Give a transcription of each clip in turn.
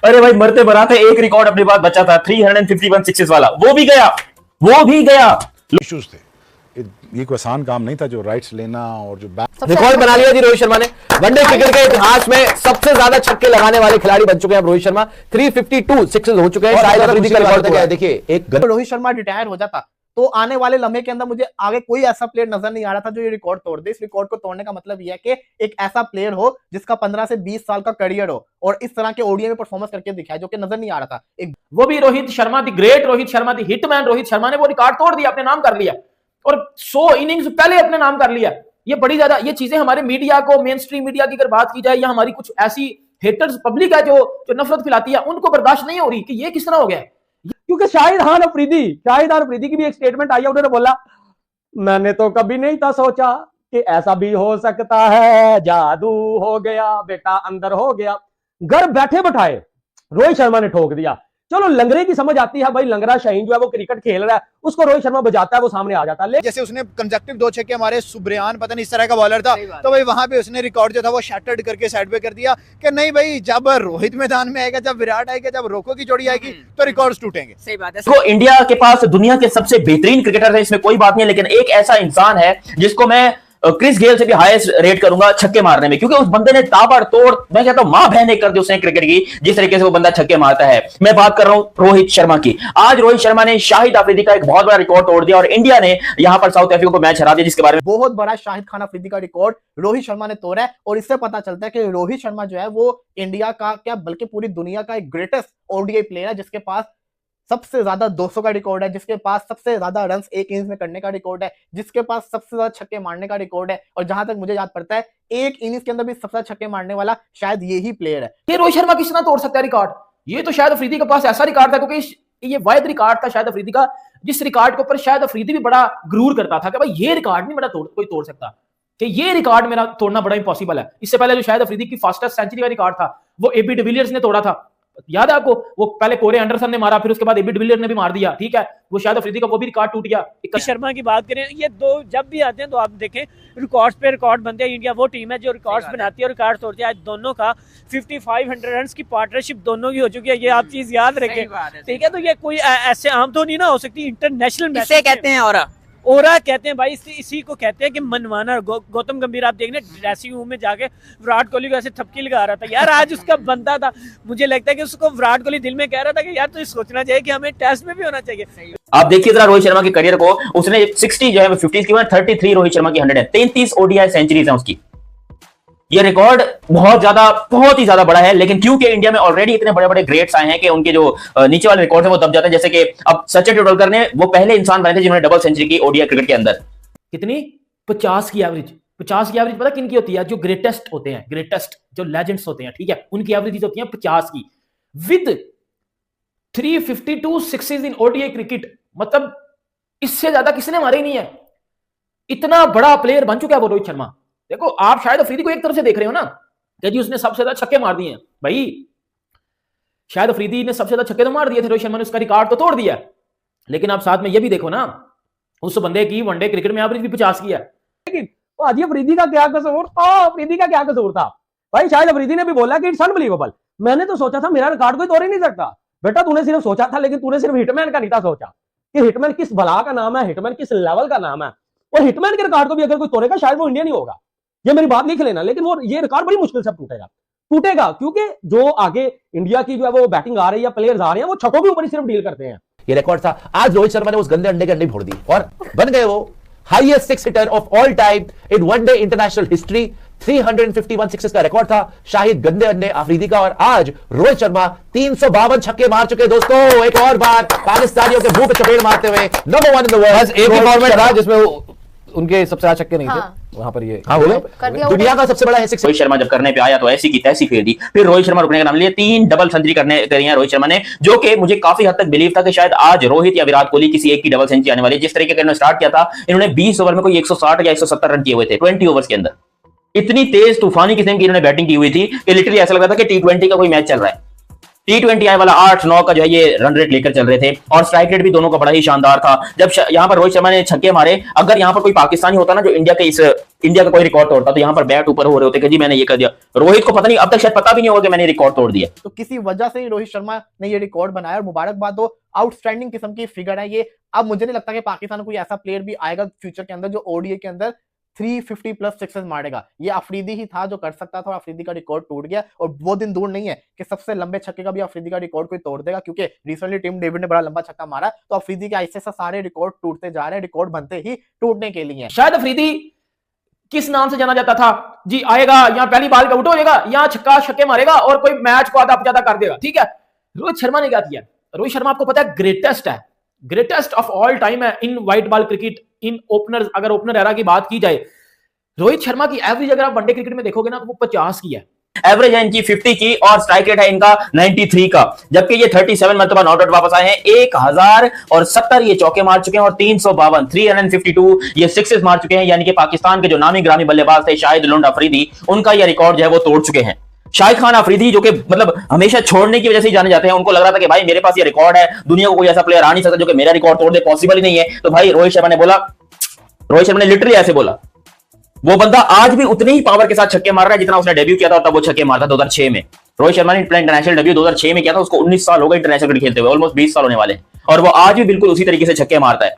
अरे भाई मरते मराते एक रिकॉर्ड अपने पास बचा था 351 सिक्सेस वाला, वो भी गया, वो भी गया। इश्यूज थे, ये कोई आसान काम नहीं था जो राइट्स लेना और जो रिकॉर्ड बना लिया जी रोहित शर्मा ने। वनडे क्रिकेट के इतिहास में सबसे ज्यादा छक्के लगाने वाले खिलाड़ी बन चुके हैं रोहित शर्मा। 352 सिक्सेस हो चुके हैं। शायद अफरीदी का रिकॉर्ड क्या है देखिए, एक रोहित शर्मा रिटायर हो जाता तो आने वाले लम्हे के अंदर मुझे आगे कोई ऐसा प्लेयर नजर नहीं आ रहा था जो ये रिकॉर्ड तोड़ दे। इस रिकॉर्ड को तोड़ने का मतलब यह है कि एक ऐसा प्लेयर हो जिसका 15 से 20 साल का करियर हो और इस तरह के ओडीआई में परफॉर्मेंस करके दिखाए, जो कि नजर नहीं आ रहा था। एक वो भी Rohit Sharma, the great Rohit Sharma, the hitman Rohit Sharma ने वो रिकॉर्ड तोड़ दिया, अपने नाम कर लिया और 100 इनिंग्स पहले अपने नाम कर लिया। ये बड़ी ज्यादा ये चीजें हमारे मीडिया को, मेन स्ट्रीम मीडिया की अगर बात की जाए या हमारी कुछ ऐसी हेटर्स पब्लिक है जो नफरत फैलाती है, उनको बर्दाश्त नहीं हो रही कि ये किस तरह हो गया। क्योंकि शाहिद खान अफरीदी की भी एक स्टेटमेंट आई है, उन्होंने बोला मैंने तो कभी नहीं था सोचा कि ऐसा भी हो सकता है, जादू हो गया बेटा, अंदर हो गया। घर बैठे बैठाए रोहित शर्मा ने ठोक दिया। चलो लंगरे की समझ आती है भाई, लंगरा शाहीन जो है वो क्रिकेट खेल रहा है, उसको रोहित शर्मा बजाता है, वो सामने आ जाता है। जैसे उसने कंसेक्टिव 2 छक्के मारे, सुब्रियान पता नहीं इस तरह का बॉलर था, तो भाई वहां पे उसने रिकॉर्ड जो था वो शैटर्ड करके साइड पे कर दिया कि नहीं भाई जब रोहित मैदान में आएगा, जब विराट आएगा, जब रोको की जोड़ी आएगी तो रिकॉर्ड्स टूटेंगे। सही बात है। तो इंडिया के पास दुनिया के सबसे बेहतरीन क्रिकेटर है, इसमें कोई बात नहीं है, लेकिन एक ऐसा इंसान है जिसको मैं क्रिस गेल से भी हाईएस्ट रेट करूंगा छक्के मारने में, क्योंकि उस बंदे ने ताबड़तोड़, मैं कहता हूं मां बहन एक कर दी उसने क्रिकेट की, जिस तरीके से वो बंदा छक्के मारता है। मैं बात कर रहा हूं रोहित शर्मा की। आज रोहित शर्मा ने शाहिद अफरीदी का एक बहुत बड़ा रिकॉर्ड तोड़ दिया और इंडिया ने यहां पर साउथ अफ्रीका को मैच हरा दिया, जिसके बारे में बहुत बड़ा शाहिद खान अफरीदी का रिकॉर्ड रोहित शर्मा ने तोड़ा है। और इससे पता चलता है कि रोहित शर्मा जो है वो इंडिया का क्या बल्कि पूरी दुनिया का एक ग्रेटेस्ट ओडीआई प्लेयर है, जिसके पास सबसे ज्यादा 200 का रिकॉर्ड है, जिसके पास सबसे ज्यादा रन्स एक इनिंग्स में करने का रिकॉर्ड है, जिसके पास सबसे ज्यादा छक्के मारने का रिकॉर्ड है। और जहां तक मुझे याद पड़ता है एक इनिंग्स के अंदर भी सबसे ज्यादा छक्के मारने वाला शायद यही प्लेयर है। ये रोहित शर्मा किस तरह तोड़ सकता है रिकॉर्ड? ये तो शायद अफरीदी के पास ऐसा रिकॉर्ड था, क्योंकि ये वाहिद रिकॉर्ड था शायद अफरीदी का, जिस रिकॉर्ड के ऊपर शायद अफरीदी भी बड़ा गुरूर करता था कि भाई ये रिकॉर्ड नहीं मेरा कोई तोड़ सकता, कि ये रिकॉर्ड मेरा तोड़ना बड़ा इंपॉसिबल है। इससे पहले जो शायद अफरीदी की फास्टेस्ट सेंचुरी का रिकॉर्ड था वो एबी डिविलियर्स ने तोड़ा था, याद है आपको? वो पहले कोरे एंडरसन ने मारा, फिर उसके बाद एबी डिविलियर्स ने भी मार दिया, ठीक है, वो शायद अफरीदी का वो भी रिकॉर्ड टूट गया। शर्मा की बात करें, ये दो जब भी आते हैं तो आप देखें रिकॉर्ड्स पे रिकॉर्ड बनते हैं। इंडिया वो टीम है जो रिकॉर्ड्स बनाती है और रिकॉर्ड तोड़ती है। आज दोनों का 5500 रन की पार्टनरशिप दोनों की हो चुकी है, ये आप चीज याद रखें, ठीक है। तो ये कोई ऐसे आम तो नहीं ना हो सकती, इंटरनेशनल मैच कहते हैं ओरा कहते हैं भाई, इसी को कहते हैं कि मनवाना। गौतम गंभीर आप देखने ड्रेसिंग रूम में जाके विराट कोहली को ऐसे थपकी लगा रहा था यार, आज उसका बनता था। मुझे लगता है कि उसको विराट कोहली दिल में कह रहा था कि यार तो सोचना चाहिए कि हमें टेस्ट में भी होना चाहिए। आप देखिए जरा रोहित शर्मा के करियर को, उसने 60 जो है 50 की 33 रोहित शर्मा की 100 है, 33 ओडीआई सेंचुरीज है उसकी। ये रिकॉर्ड बहुत ही ज्यादा बड़ा है, लेकिन क्योंकि इंडिया में ऑलरेडी इतने बड़े बड़े ग्रेट्स आए हैं कि उनके जो नीचे वाले रिकॉर्ड है वो दब जाते हैं। जैसे कि अब सचिन तेंदुलकर ने वो पहले इंसान बने थे जिन्होंने डबल सेंचुरी की ओडीआई क्रिकेट के अंदर। कितनी? 50 की एवरेज। 50 की एवरेज पता किन की होती है? जो ग्रेटेस्ट होते हैं, ग्रेटेस्ट जो लेजेंड्स होते हैं, ठीक है, उनकी एवरेज होती है 50 की, with 352 sixes in ODI cricket. मतलब इससे ज्यादा किसी ने मारे ही नहीं है। इतना बड़ा प्लेयर बन चुका है वो रोहित शर्मा। देखो आप शायद अफरीदी को एक तरफ से देख रहे हो ना कि जी उसने सबसे ज्यादा छक्के मार दिए हैं, भाई शायद अफरीदी ने सबसे ज्यादा छक्के तो मार दिए थे, रोहित शर्मा ने उसका रिकॉर्ड तो तोड़ दिया। लेकिन आप साथ में ये भी देखो ना, उस बंदे की वनडे क्रिकेट में एवरेज भी 50 की है। लेकिन तो आज अफरीदी का क्या कसूर था? अफरीदी का क्या कसूर था भाई? शायद अफरीदी ने भी बोला कि इट्स अनबिलीवेबल, मैंने तो सोचा था मेरा रिकॉर्ड कोई तोड़ ही नहीं सकता। बेटा तूने सिर्फ सोचा था, लेकिन तूने सिर्फ हिटमैन का नहीं था सोचा कि हिटमैन किस बला का नाम है, हिटमैन किस लेवल का नाम है। और हिटमैन के रिकॉर्ड को भी अगर कोई तोड़ेगा शायद वो इंडियन ही होगा, ये मेरी बात लिख लेना। लेकिन वो ये रिकॉर्ड बड़ी मुश्किल से टूटेगा क्योंकि जो आगे इंडिया की जो है वो बैटिंग आ रही है, प्लेयर्स आ रहे हैं, वो छक्कों के ऊपर ही सिर्फ डील करते हैं। ये रिकॉर्ड था। आज रोहित शर्मा ने उस गंदे अंडे के अंडे फोड़ दी और बन गए वो highest six hitter of all time in one day international history. 351 sixes का रिकॉर्ड था शाहिद गंदे अंडे अफरीदी का, और आज रोहित शर्मा 352 छक्के मार चुके। दोस्तों एक और बार पाकिस्तानियों के मुंह पे चपेट मारते हुए नंबर 1 इन द वर्ल्ड। एक ही फॉर्मेट था जिसमें उनके सबसे ज्यादा छक्के नहीं थे, वहां पर ये दुनिया का सबसे बड़ा है सिक्स। रोहित शर्मा जब करने पे आया तो ऐसी की तैसी फेर दी, फिर रोहित शर्मा रुकने का नाम लिया। 3 डबल सेंचुरी करी है रोहित शर्मा ने, जो कि मुझे काफी हद तक बिलीव था कि शायद आज रोहित या विराट कोहली किसी एक की डबल सेंचुरी आने वाली है। जिस तरीके से स्टार्ट किया था इन्होंने 20 ओवर में कोई 160 या 170 रन किए हुए थे 20 ओवर्स के अंदर। इतनी तेज तूफानी किस्म की इन्होंने बैटिंग की हुई थी कि लिटरली ऐसा लग रहा था कि T20 का कोई मैच चल रहा है। T20I वाला 8-9 का जो है ये रन रेट लेकर चल रहे थे और स्ट्राइक रेट भी दोनों का बड़ा ही शानदार था। जब यहाँ पर रोहित शर्मा ने छक्के मारे, अगर यहाँ पर कोई पाकिस्तानी होता ना जो इंडिया का कोई रिकॉर्ड तोड़ता, तो यहाँ पर बैट ऊपर हो रहे होते कि जी मैंने ये कर दिया। रोहित को पता नहीं, अब तक शायद पता भी नहीं होगा कि मैंने रिकॉर्ड तोड़ दिया। तो किसी वजह से ही रोहित शर्मा ने ये रिकॉर्ड बनाया और मुबारकबाद हो, आउटस्टैंडिंग किस्म की फिगर है ये। अब मुझे नहीं लगता कि पाकिस्तान में कोई ऐसा प्लेयर भी आएगा फ्यूचर के अंदर जो ओडीआई के अंदर 350 प्लस सिक्सेस मारेगा। ये अफरीदी ही था जो कर सकता था और अफरीदी का रिकॉर्ड टूट गया और वो दिन दूर नहीं है कि सबसे लंबे छक्के का भी अफरीदी का रिकॉर्ड कोई तोड़ देगा, क्योंकि रिसेंटली टीम डेविड ने बड़ा लंबा छक्का मारा। तो अफरीदी के ऐसे सारे रिकॉर्ड टूटते जा रहे हैं, रिकॉर्ड बनते ही टूटने के लिए। शाहिद अफरीदी किस नाम से जाना जाता था जी? आएगा यहाँ पहली बाल पे आउट हो जाएगा, यहाँ छक्के मारेगा और कोई मैच को आधा ज्यादा कर देगा, ठीक है। रोहित शर्मा ने क्या किया? रोहित शर्मा आपको पता है ग्रेटेस्ट है, ग्रेटेस्ट ऑफ ऑल टाइम है इन व्हाइट बॉल क्रिकेट, इन ओपनर। अगर ओपनर एरा की बात की जाए, रोहित शर्मा की एवरेज अगर आप वनडे क्रिकेट में देखोगे ना तो वो 50 की है, एवरेज है इनकी 50 की और स्ट्राइक रेट है इनका 93 का, जबकि ये 37 मरतबा नॉट आउट वापस आए हैं। 1070 ये चौके मार चुके हैं और 352 352 ये सिक्सेस मार चुके हैं। यानी कि पाकिस्तान के जो नामी ग्रामी बल्लेबाज थे शाहिद लुंड अफरीदी, उनका ये रिकॉर्ड जो है वो तोड़ चुके हैं। शाहिद खान अफरीदी जो कि मतलब हमेशा छोड़ने की वजह से ही जाने जाते हैं, उनको लग रहा था कि भाई मेरे पास ये रिकॉर्ड है, दुनिया को कोई ऐसा प्लेयर आ नहीं सकता जो कि मेरा रिकॉर्ड तोड़ दे, पॉसिबल ही नहीं है। तो भाई रोहित शर्मा ने लिटरली ऐसे बोला। वो बंदा आज भी उतने ही पावर के साथ छक्के मार रहा है जितना उसने डेब्यू किया था, तब वो छक्के मारता 2006 में। रोहित शर्मा ने इंटरनेशनल डेब्यू 2006 में किया था, उसको 19 साल हो गए इंटरनेशनल क्रिकेट खेलते हुए, ऑलमोस्ट 20 साल होने वाले हैं, और वो आज भी बिल्कुल उसी तरीके से छक्के मारता है।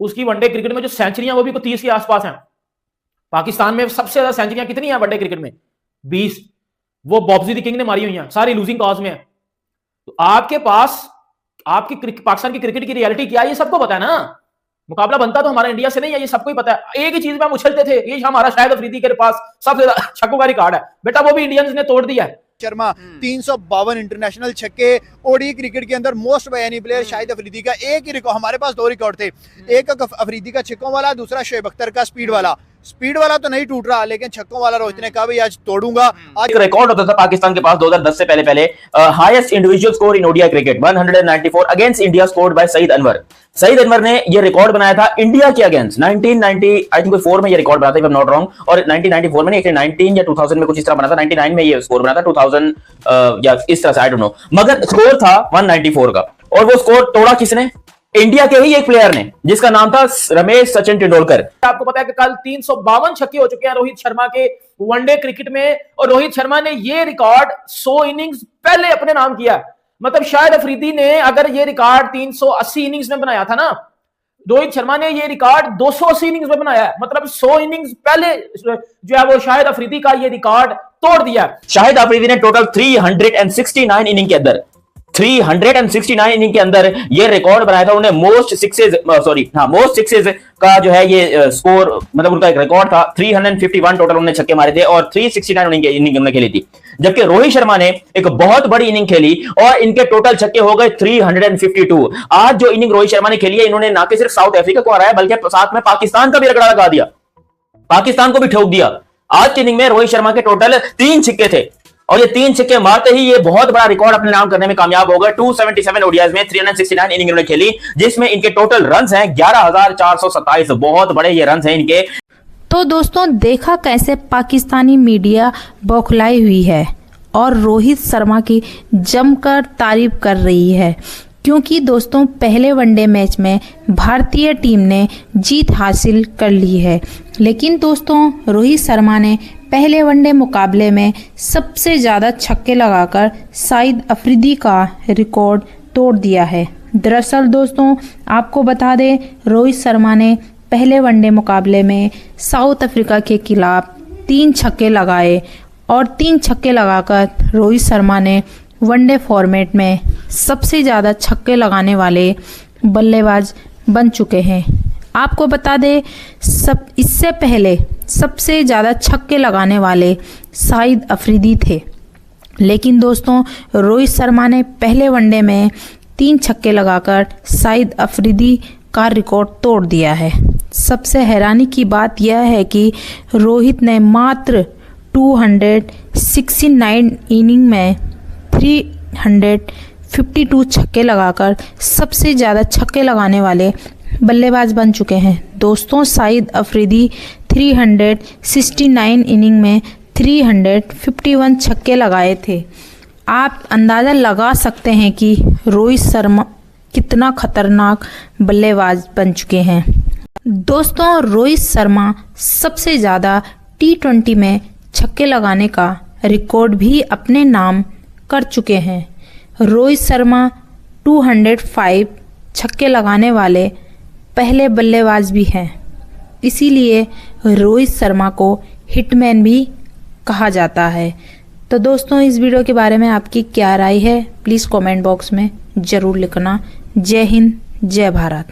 उसकी वनडे क्रिकेट में जो सेंचुरियां वो भी 30 के आसपास हैं। पाकिस्तान में सबसे ज्यादा सेंचुरियां कितनी है वनडे क्रिकेट में? 20। वो बॉब्जी द किंग ने मारी हुई हैं, सारी लूजिंग कॉज में है। तो आपके पास आपकी पाकिस्तान की क्रिकेट की रियलिटी क्या है ये सबको पता है ना। मुकाबला बनता तो हमारा इंडिया से नहीं है, ये सबको ही पता है। एक ही चीज में हम उछलते थे, ये हमारा शाहिद अफरीदी के पास सबसे ज्यादा छक्कों का रिकॉर्ड है बेटा, वो भी इंडियंस ने तोड़ दिया है। शर्मा 352 इंटरनेशनल छक्के ओडी क्रिकेट के अंदर most by any player Shahid Afridi का एक ही रिकॉर्ड। हमारे पास 2 रिकॉर्ड थे, एक अफरीदी का छक्कों वाला, दूसरा शोएब अख्तर का स्पीड वाला। स्पीड वाला तो नहीं टूट रहा, लेकिन छक्कों वाला रोहित ने कहा भाई आज तोड़ूंगा। आज एक रिकॉर्ड होता था पाकिस्तान के पास 2010 से पहले highest individual score in ODI cricket 194 against India scored by Saeed Anwar. Saeed Anwar ने ये रिकॉर्ड बनाया था इंडिया के अगेंस्ट 1990 आई थिंक 4 में ये रिकॉर्ड बना था, if I am not wrong, और 1994 में 19 या 2000 में कुछ इस तरह बना था, 99 में ये स्कोर बना था, 2000 या इस तरह से आई डोंट नो, मगर स्कोर था 194 का। और वो स्कोर तोड़ा किसने? इंडिया के ही एक प्लेयर ने, जिसका नाम था रमेश सचिन तेंदुलकर। आपको पता है कि कल 352 छक्के हो चुके हैं रोहित शर्मा के वनडे क्रिकेट में, और रोहित शर्मा ने ये रिकॉर्ड 100 इनिंग्स पहले अपने नाम किया। मतलब शाहिद अफरीदी ने अगर ये रिकॉर्ड 380 इनिंग्स में बनाया था ना, रोहित शर्मा ने ये रिकॉर्ड 280 इनिंग्स में बनाया है। मतलब 100 इनिंग्स पहले जो है वो शाहिद अफरीदी का ये रिकॉर्ड तोड़ दिया। शाहिद अफरीदी ने टोटल 369 इनिंग के अंदर 369 इनिंग के अंदर ये रिकॉर्ड बनाया था। उन्हें मोस्ट सिक्सेस का जो है ये स्कोर, मतलब उनका एक रिकॉर्ड था। 351 टोटल उन्होंने छक्के मारे थे और 369 इनिंग उन्होंने खेली थी, जबकि रोहित शर्मा ने एक बहुत बड़ी इनिंग खेली और इनके टोटल छक्के हो गए 352। आज जो इनिंग रोहित शर्मा ने खेली है, इन्होंने ना कि सिर्फ साउथ अफ्रीका को हराया बल्कि साथ में पाकिस्तान का भी रगड़ा लगा दिया, पाकिस्तान को भी ठोक दिया। आज की इनिंग में रोहित शर्मा के टोटल 3 छक्के थे और ये 3 छक्के मारते ही ये बहुत बड़ा रिकॉर्ड अपने नाम करने में कामयाब हो गए। 277 ओडीआईज में 369 इनिंग इन्होंने खेली, जिसमें इनके टोटल रन्स हैं 11,427। बहुत बड़े ये रन्स हैं इनके। तो दोस्तों देखा कैसे पाकिस्तानी मीडिया बौखलाई हुई है और रोहित शर्मा की जमकर तारीफ कर रही है, क्योंकि दोस्तों पहले वनडे मैच में भारतीय टीम ने जीत हासिल कर ली है। लेकिन दोस्तों रोहित शर्मा ने पहले वनडे मुकाबले में सबसे ज़्यादा छक्के लगाकर शाहिद अफरीदी का रिकॉर्ड तोड़ दिया है। दरअसल दोस्तों आपको बता दें, रोहित शर्मा ने पहले वनडे मुकाबले में साउथ अफ्रीका के खिलाफ 3 छक्के लगाए और 3 छक्के लगाकर रोहित शर्मा ने वनडे फॉर्मेट में सबसे ज़्यादा छक्के लगाने वाले बल्लेबाज बन चुके हैं। आपको बता दें इससे पहले सबसे ज़्यादा छक्के लगाने वाले शाहिद अफरीदी थे, लेकिन दोस्तों रोहित शर्मा ने पहले वनडे में 3 छक्के लगाकर शाहिद अफरीदी का रिकॉर्ड तोड़ दिया है। सबसे हैरानी की बात यह है कि रोहित ने मात्र 269 इनिंग में 352 छक्के लगाकर सबसे ज़्यादा छक्के लगाने वाले बल्लेबाज बन चुके हैं। दोस्तों शाहिद अफरीदी 369 इनिंग में 351 छक्के लगाए थे। आप अंदाज़ा लगा सकते हैं कि रोहित शर्मा कितना खतरनाक बल्लेबाज बन चुके हैं। दोस्तों, रोहित शर्मा सबसे ज़्यादा T20 में छक्के लगाने का रिकॉर्ड भी अपने नाम कर चुके हैं। रोहित शर्मा 205 छक्के लगाने वाले पहले बल्लेबाज भी हैं। इसीलिए रोहित शर्मा को हिटमैन भी कहा जाता है। तो दोस्तों, इस वीडियो के बारे में आपकी क्या राय है, प्लीज़ कमेंट बॉक्स में ज़रूर लिखना। जय हिंद, जय भारत।